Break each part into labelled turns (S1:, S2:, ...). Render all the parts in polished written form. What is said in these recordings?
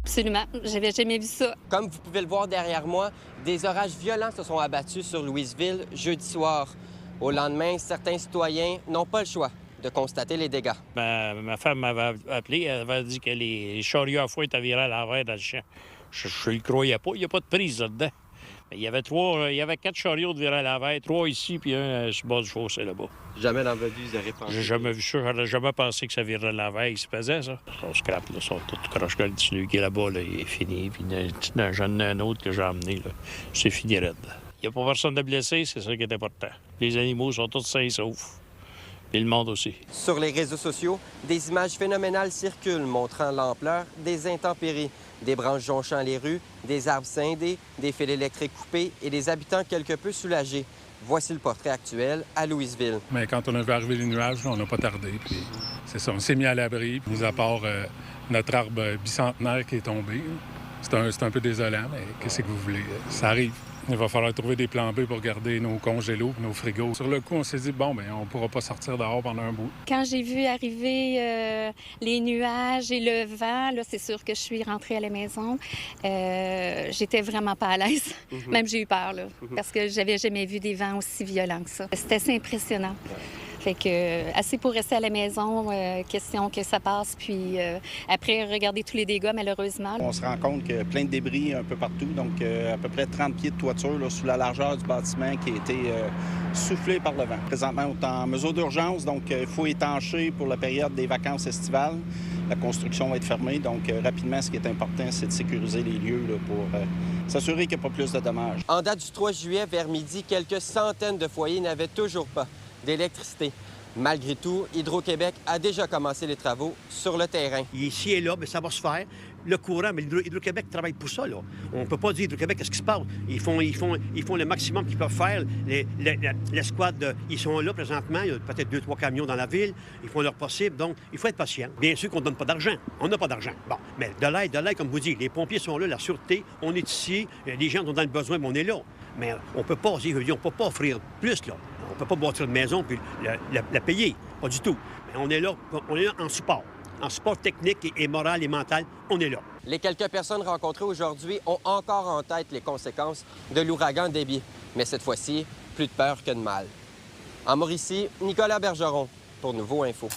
S1: Absolument, j'avais jamais vu ça.
S2: Comme vous pouvez le voir derrière moi, des orages violents se sont abattus sur Louisville jeudi soir. Au lendemain, certains citoyens n'ont pas le choix de constater les dégâts.
S3: Ma femme m'avait appelé, elle avait dit que les chariots à foin étaient virés à l'envers dans le champ. Je le croyais pas, il n'y a pas de prise là-dedans. Il y avait 4 chariots de virés à l'envers, 3 ici, puis un sur le bord du fossé là-bas.
S2: Jamais dans votre vie, vous avez pensé?
S3: J'ai jamais vu ça, j'aurais jamais pensé que ça virait à l'envers, il se pesait, ça. Son scrap, là, son tout croche-gueule, celui qui est là-bas, là, il est fini. Puis j'en ai un autre que j'ai emmené, là. C'est fini raide. Il n'y a pas personne de blessé, c'est ça qui est important. Les animaux sont tous sains et saufs. Et le monde aussi.
S2: Sur les réseaux sociaux, des images phénoménales circulent montrant l'ampleur des intempéries. Des branches jonchant les rues, des arbres scindés, des fils électriques coupés et des habitants quelque peu soulagés. Voici le portrait actuel à Louisville.
S4: Mais quand on a vu arriver les nuages, on n'a pas tardé. Puis c'est ça, on s'est mis à l'abri, mis à part notre arbre bicentenaire qui est tombé. C'est un peu désolant, mais qu'est-ce que vous voulez? Ça arrive. Il va falloir trouver des plans B pour garder nos congélos, nos frigos. Sur le coup, on s'est dit, bon, bien, on ne pourra pas sortir dehors pendant un bout.
S1: Quand j'ai vu arriver les nuages et le vent, là, c'est sûr que je suis rentrée à la maison. J'étais vraiment pas à l'aise. Même j'ai eu peur, là, parce que j'avais jamais vu des vents aussi violents que ça. C'était assez impressionnant. Fait que assez pour rester à la maison, question que ça passe, puis après, regarder tous les dégâts, malheureusement.
S5: On se rend compte qu'il y a plein de débris un peu partout, donc à peu près 30 pieds de toiture là, sous la largeur du bâtiment qui a été soufflé par le vent. Présentement, on est en mesure d'urgence, donc il faut étancher pour la période des vacances estivales. La construction va être fermée, donc rapidement, ce qui est important, c'est de sécuriser les lieux là, pour s'assurer qu'il n'y a pas plus de dommages.
S2: En date du 3 juillet, vers midi, quelques centaines de foyers n'avaient toujours pas d'électricité. Malgré tout, Hydro-Québec a déjà commencé les travaux sur le terrain.
S6: Ici et là, bien, ça va se faire. Le courant, mais Hydro-Québec travaille pour ça. Là. On ne peut pas dire Hydro-Québec, qu'est-ce qui se passe? Ils font le maximum qu'ils peuvent faire. L'escouade, ils sont là présentement. Il y a peut-être 2-3 camions dans la ville. Ils font leur possible. Donc, il faut être patient. Bien sûr qu'on ne donne pas d'argent. On n'a pas d'argent. Bon, mais de l'aide, comme vous dites. Les pompiers sont là, la sûreté. On est ici. Les gens sont dans le besoin, mais on est là. Mais on ne peut pas offrir plus, là. On ne peut pas bâtir une maison puis la payer. Pas du tout. Mais on est là en support. En support technique et moral et mental, on est là.
S2: Les quelques personnes rencontrées aujourd'hui ont encore en tête les conséquences de l'ouragan Déby. Mais cette fois-ci, plus de peur que de mal. En Mauricie, Nicolas Bergeron pour Nouveau Info.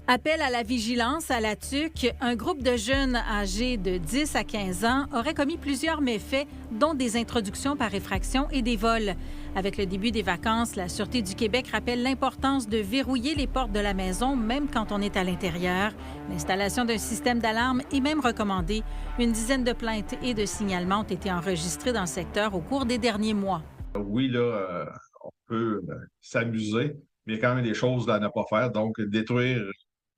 S7: Appel à la vigilance à la TUQ. Un groupe de jeunes âgés de 10 à 15 ans aurait commis plusieurs méfaits, dont des introductions par effraction et des vols. Avec le début des vacances, la Sûreté du Québec rappelle l'importance de verrouiller les portes de la maison, même quand on est à l'intérieur. L'installation d'un système d'alarme est même recommandée. Une dizaine de plaintes et de signalements ont été enregistrés dans le secteur au cours des derniers mois.
S8: Oui, là, on peut s'amuser, mais il y a quand même des choses à ne pas faire. Donc, détruire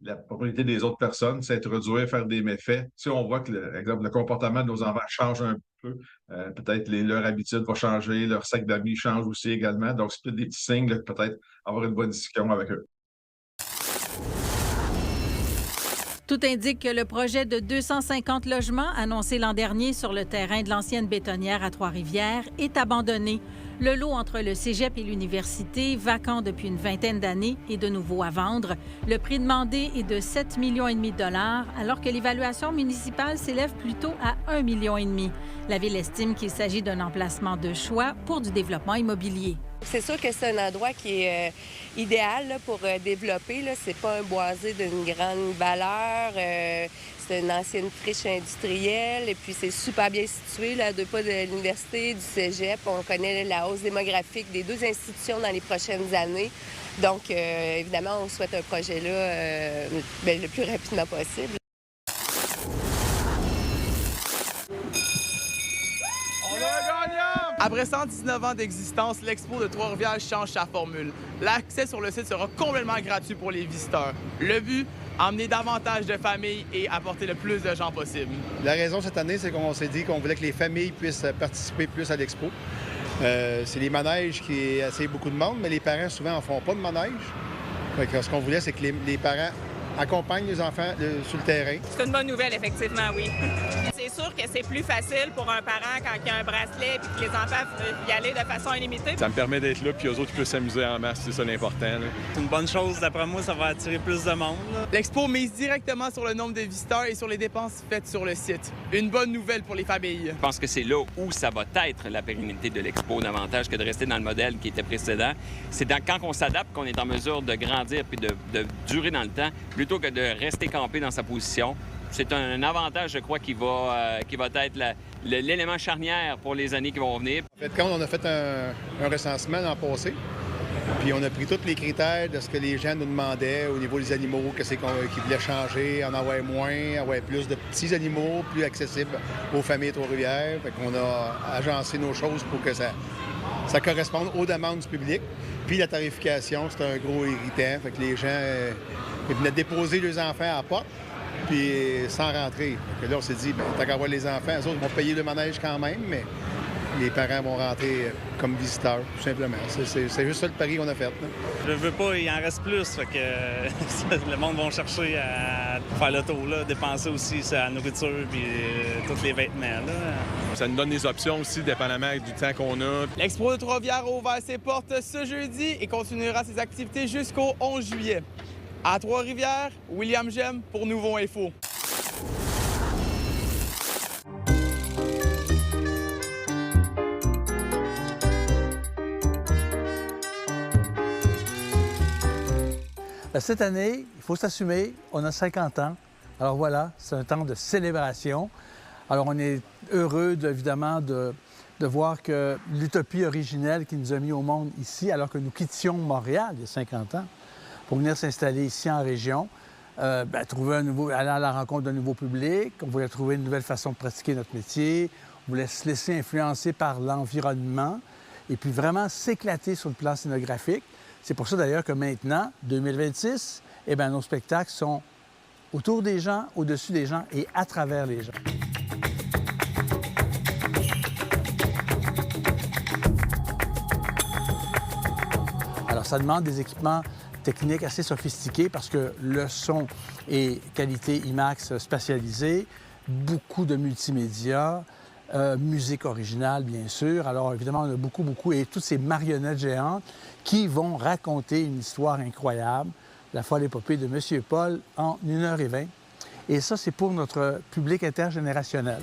S8: la propriété des autres personnes, s'introduire, faire des méfaits. Si on voit que, exemple, le comportement de nos enfants change un peu, peut-être leur habitude va changer, leur sac d'amis change aussi également. Donc, c'est peut-être des petits signes, là, peut-être avoir une bonne discussion avec eux.
S7: Tout indique que le projet de 250 logements annoncé l'an dernier sur le terrain de l'ancienne bétonnière à Trois-Rivières est abandonné. Le lot entre le cégep et l'université, vacant depuis une vingtaine d'années, est de nouveau à vendre. Le prix demandé est de 7,5 millions de dollars, alors que l'évaluation municipale s'élève plutôt à 1,5 million. La Ville estime qu'il s'agit d'un emplacement de choix pour du développement immobilier.
S9: C'est sûr que c'est un endroit qui est idéal là, pour développer. Ce n'est pas un boisé d'une grande valeur. C'est une ancienne friche industrielle et puis c'est super bien situé là, à 2 pas de l'université, du cégep. On connaît la hausse démographique des 2 institutions dans les prochaines années. Donc, évidemment, on souhaite un projet là le plus rapidement possible.
S10: Après 119 ans d'existence, l'Expo de Trois-Rivières change sa formule. L'accès sur le site sera complètement gratuit pour les visiteurs. Le but, emmener davantage de familles et apporter le plus de gens possible.
S11: La raison cette année, c'est qu'on s'est dit qu'on voulait que les familles puissent participer plus à l'Expo. C'est les manèges qui attirent beaucoup de monde, mais les parents, souvent, n'en font pas de manège. Ce qu'on voulait, c'est que les parents accompagnent les enfants sur le terrain.
S12: C'est une bonne nouvelle, effectivement, oui. C'est c'est sûr que c'est plus facile pour un parent quand il y a un bracelet et que les enfants peuvent y aller de façon illimitée.
S13: Ça me permet d'être là, puis eux autres, ils peuvent s'amuser en masse, c'est ça l'important.
S14: C'est une bonne chose, d'après moi, ça va attirer plus de monde.
S10: L'expo mise directement sur le nombre de visiteurs et sur les dépenses faites sur le site. Une bonne nouvelle pour les familles.
S15: Je pense que c'est là où ça va être la pérennité de l'expo, davantage que de rester dans le modèle qui était précédent. C'est quand on s'adapte qu'on est en mesure de grandir puis de durer dans le temps, plutôt que de rester campé dans sa position. C'est un avantage, je crois, qui va être l'élément charnière pour les années qui vont venir.
S11: En fait, quand on a fait un recensement l'an passé, puis on a pris tous les critères de ce que les gens nous demandaient au niveau des animaux, qu'ils voulaient changer, en avoir moins, avoir plus de petits animaux, plus accessibles aux familles Trois-Rivières. Fait qu'on a agencé nos choses pour que ça corresponde aux demandes du public. Puis la tarification, c'est un gros irritant. Fait que les gens ils venaient déposer leurs enfants à la porte, puis sans rentrer. Fait que là, on s'est dit, tant qu'à voir les enfants, eux autres vont payer le manège quand même, mais les parents vont rentrer comme visiteurs, tout simplement. C'est juste ça le pari qu'on a fait. Là.
S14: Je veux pas, il en reste plus, fait que le monde va chercher à faire le tour, là, dépenser aussi sa nourriture puis tous les vêtements. Là.
S13: Ça nous donne des options aussi, dépendamment du temps qu'on a.
S10: L'expo de Trois-Rivières a ouvert ses portes ce jeudi et continuera ses activités jusqu'au 11 juillet. À Trois-Rivières, William Gemme pour Nouveau Info.
S16: Cette année, il faut s'assumer, on a 50 ans. Alors voilà, c'est un temps de célébration. Alors on est heureux, évidemment, de voir que l'utopie originelle qui nous a mis au monde ici, alors que nous quittions Montréal il y a 50 ans, pour venir s'installer ici en région, aller à la rencontre d'un nouveau public, on voulait trouver une nouvelle façon de pratiquer notre métier, on voulait se laisser influencer par l'environnement et puis vraiment s'éclater sur le plan scénographique. C'est pour ça d'ailleurs que maintenant, 2026, nos spectacles sont autour des gens, au-dessus des gens et à travers les gens. Alors, ça demande des équipements techniques assez sophistiqués parce que le son est qualité IMAX spatialisée, beaucoup de multimédia, musique originale, bien sûr. Alors, évidemment, on a beaucoup, et toutes ces marionnettes géantes qui vont raconter une histoire incroyable, la folle épopée de M. Paul en 1h20. Et ça, c'est pour notre public intergénérationnel.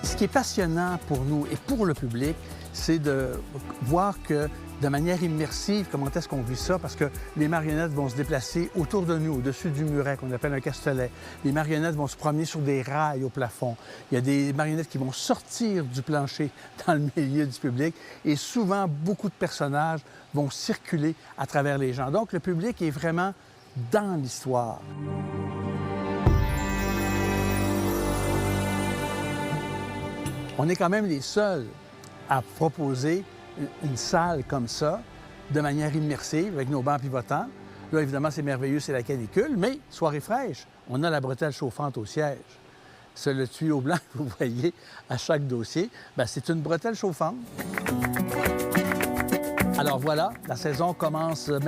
S16: Ce qui est passionnant pour nous et pour le public, c'est de voir que de manière immersive, comment est-ce qu'on vit ça? Parce que les marionnettes vont se déplacer autour de nous, au-dessus du muret, qu'on appelle un castelet. Les marionnettes vont se promener sur des rails au plafond. Il y a des marionnettes qui vont sortir du plancher dans le milieu du public. Et souvent, beaucoup de personnages vont circuler à travers les gens. Donc, le public est vraiment dans l'histoire. On est quand même les seuls à proposer une salle comme ça, de manière immersive, avec nos bancs pivotants. Là, évidemment, c'est merveilleux, c'est la canicule, mais soirée fraîche, on a la bretelle chauffante au siège. Le tuyau blanc que vous voyez à chaque dossier, c'est une bretelle chauffante. Alors voilà, la saison commence là,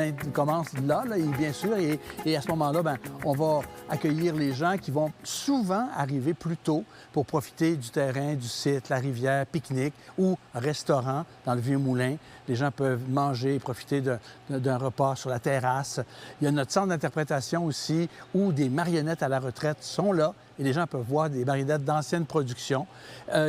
S16: et bien sûr, et à ce moment-là, on va accueillir les gens qui vont souvent arriver plus tôt pour profiter du terrain, du site, la rivière, pique-nique ou restaurant dans le Vieux-Moulin. Les gens peuvent manger et profiter d'un repas sur la terrasse. Il y a notre centre d'interprétation aussi où des marionnettes à la retraite sont là et les gens peuvent voir des marionnettes d'anciennes productions.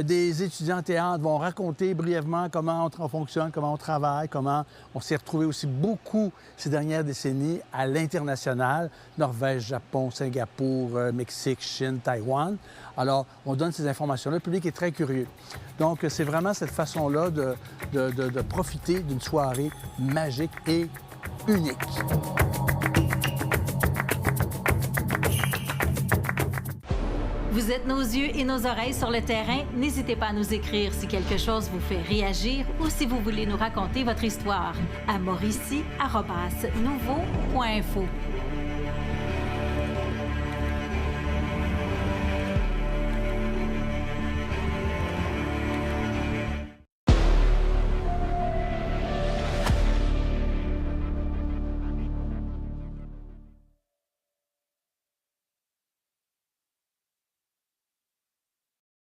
S16: Des étudiants en théâtre vont raconter brièvement comment on fonctionne, comment on travaille, comment on s'est retrouvé aussi beaucoup ces dernières décennies à l'international, Norvège, Japon, Singapour, Mexique, Chine, Taïwan. Alors, on donne ces informations-là. Le public est très curieux. Donc, c'est vraiment cette façon-là de profiter d'une soirée magique et unique.
S7: Vous êtes nos yeux et nos oreilles sur le terrain. N'hésitez pas à nous écrire si quelque chose vous fait réagir ou si vous voulez nous raconter votre histoire à mauricie@nouveau.info.